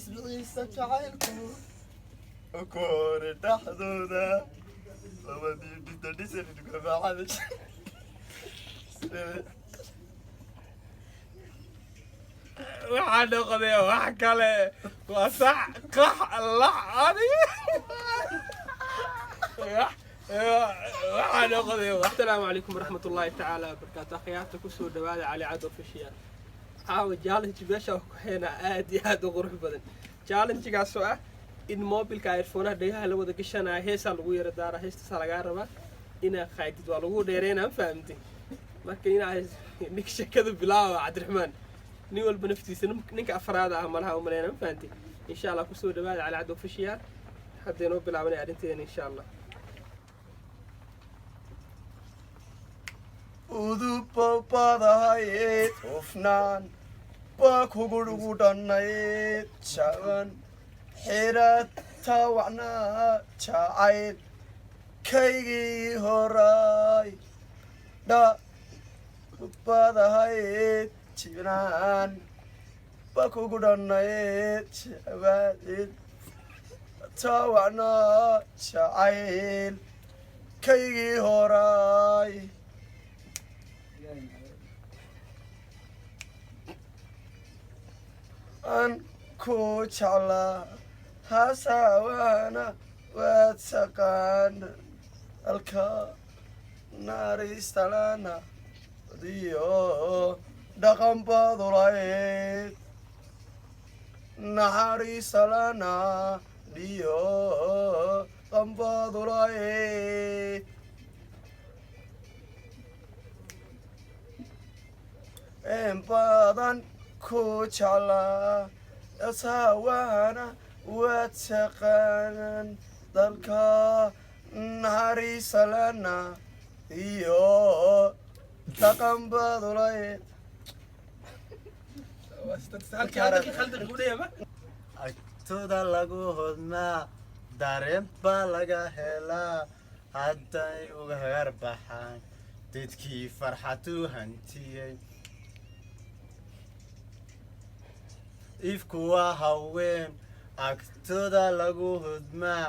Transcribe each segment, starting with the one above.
isbiciisa jacaylku okoore dhaxdooda labadii dhinta dhisanidgabacada waxaa noqday wax kale waa sax qax lax aniga waxaa noqday assalaamu calaykum waraxmat ullaahi tacaala wabarakaatu akhyaarta kusoo dhawaada cali cad official caawa challenge meesha ku heena aad iyo aad u qurux badan challenge-gaas oo ah in mobilka earphone-aha dhagaha la wada gashanaya heesaa lagu yara daara heestaasaa lagaa rabaa inaa qaadid waa lagu dheereynaa fahamtay marka inaa ninka sheekada bilaaba cabdiraxmaan nin walba naftiisa ninka afraad ah malaha u maleynaa fahamtay insha allah kusoo dhawaada cali cad official haddaynoo bilaabanay arrinteena insha allah udubabadahayd hufnaan baa kugurugu dhannayd jaban xirata wacnaa jacayl kaygii horay dha badahayd jibnaan baa kugu dhannayd jabaid tawacnaa jacayl kaygii horay an ku jeclaa hasawana waad saqaana alka naristalana diyo dhaqan badulayd naxariisalana diyo qanbadulayd in badan ku jeclaa asawana waad saqaanan dalka naxariisalana iyo dhaqan badulayd agtooda lagu hodmaa dareen baa laga helaa hadday uga garbaxaan dadkii farxadu hantiyey ifku waa haween agtooda lagu hodmaa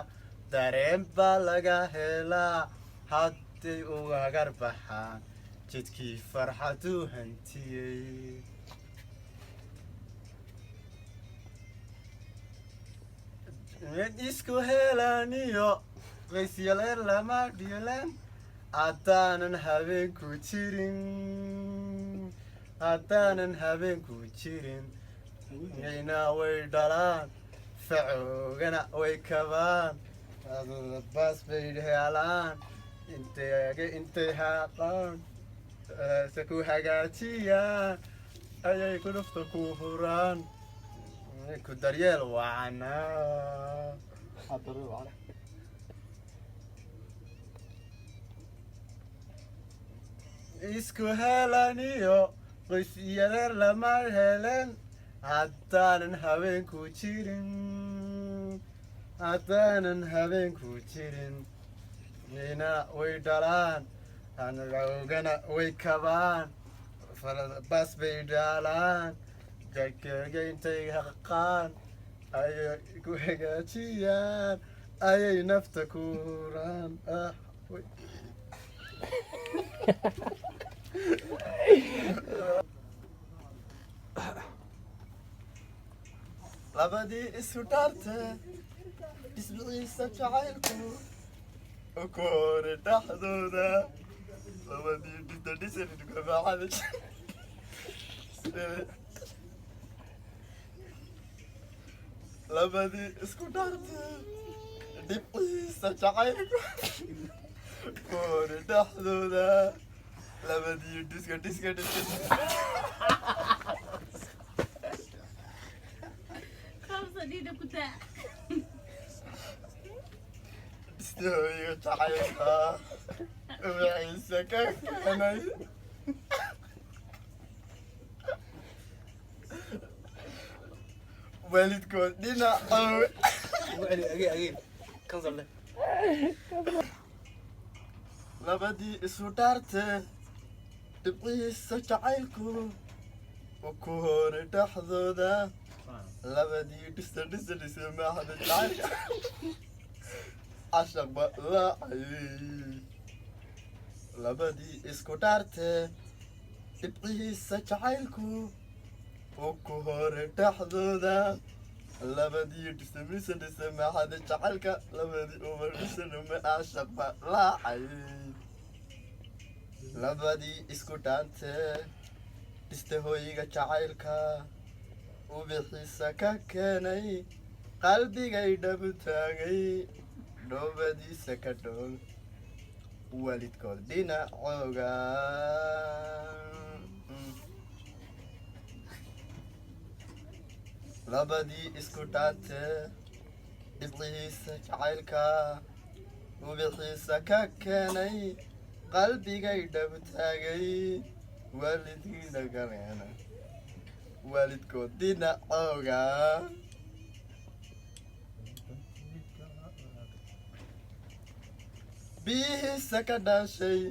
dareen baa laga helaa hadday uga garbaxaan jidkii farxadu hantiyey mid isku helaniyo qaysyaleer lama dhiilan haddaanan habeenku jirin nina way dhalaan facoogana way kabaan baas bay helaan intay haaqaan se ku hagaajiyaan ayay ku nafta ku huraan ku daryeel wacanaa isku helaniyo qoysyareer lama helen haddaanan habeenku jirin nina way dhalaan anagana way kabaan baas bay dhaalaan gagega intay haqaan ayay ku hagaajiyaan ayay nafta ku huraan labadii isu dhaarte isbiciisa jacaylku okoore dhaxdooda labadii dhinta dhisanidgabacada labadii isku dhaarte dhibciisa jacaylku okoore dhaxdooda labadii dhiska Istoya jacaylka wixiisa ka keenay waalidkood dhinaca labadii isu dhaarte dhibciisa jacaylku ku hore dhaxdooda labadii dhisa maaxada jacaylka cashaq ba laacay labadii isku dhaartee dhibcihiisa jacaylku oo ku hore dhexdooda labadii dhisa maaxada jacaylka labadii ubadhisanuma cashaq ba laacay labadii isku dhaantee dhista hooyiga jacaylka ubixiisa ka keenay qalbigay dhabu taagay dhoobadiisa ka dhool waalidkood dhinacooga labadii isku dhaantee dhibcihiisa jacaylka ubixiisa ka keenay qalbigay dhabu taagay waalidkiina gareena waalidkood dhinacooga biyihiisa ka dhaashay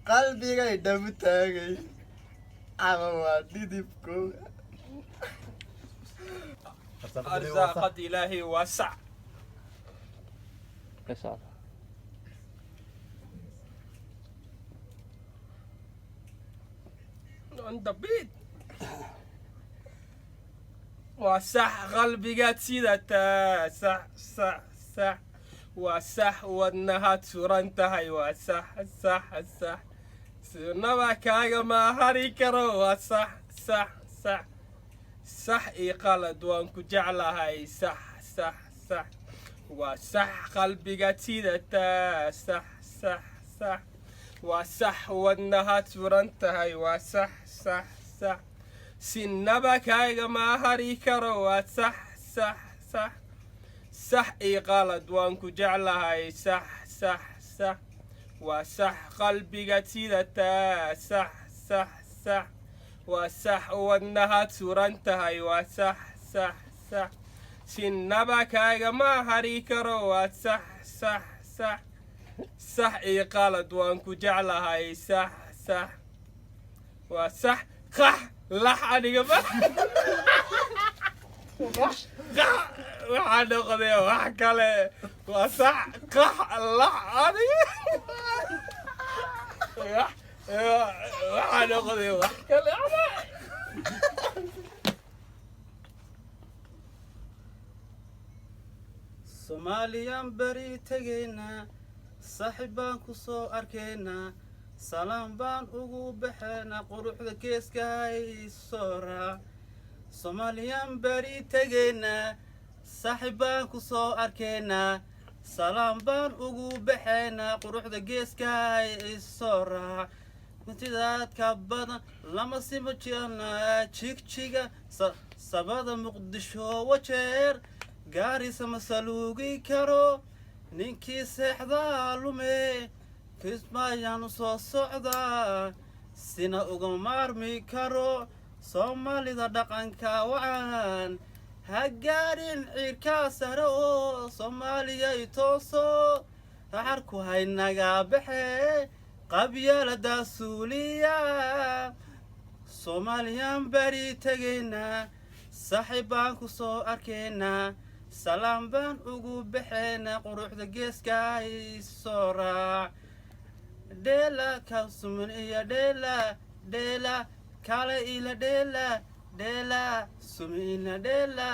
qalbigay dhabu taagay ama waa dhidibkooga arsaaqad ilaahay waasac on the beat waa sax qalbigaad sidataa sax waa sax wadnahaad suran tahay waa sax sunaba kaaga mahari karo waa sax ii qalad waan ku jeclahay sax waa sax qalbigaad sidataa sax waa sax wadnahaad suran tahay waa sax sinaba kaaga mahari karo waa sax ii qalad waan ku jeclahay sax waa sax qalbigaad sidataa sax waa sax wadnahaad suran tahay waa sax sinaba kaaga mahari karo waa sax ii qalad waan ku jeclahay sax waa sax qax lax aniga ma waxaa noqday wax kale waa sax qax lax aniga waxaa noqday wax kale Soomaaliyaan bari tegaynaa saaxiib baan ku soo arkaynaa salaam baan ugu baxaynaa quruxda geeska haysoora Soomaaliyaan bari tegaynaa saaxiib baan ku soo arkaynaa salaam baan ugu baxaynaa quruxda geeska haysoora intidaad ka badan lama simo jirnaa jigjiga sabada muqdisho wajeer gaarisa masaluugi karo ninkii seexdaa lume kismaayaan soo socdaa sina uga maarmi karo soomaalida dhaqanka wacan ha gaarin ciirkaa sare oo soomaaliyay tooso raxarku haynaga baxe qabyaalada suuliya soomaaliyaan bari tegaynaa saaxiib baan ku soo arkaynaa salaam baan ugu baxaynaa quruxda geeska haysoora dheela kaasuman iyo dheela kale ila dheela sumina dheela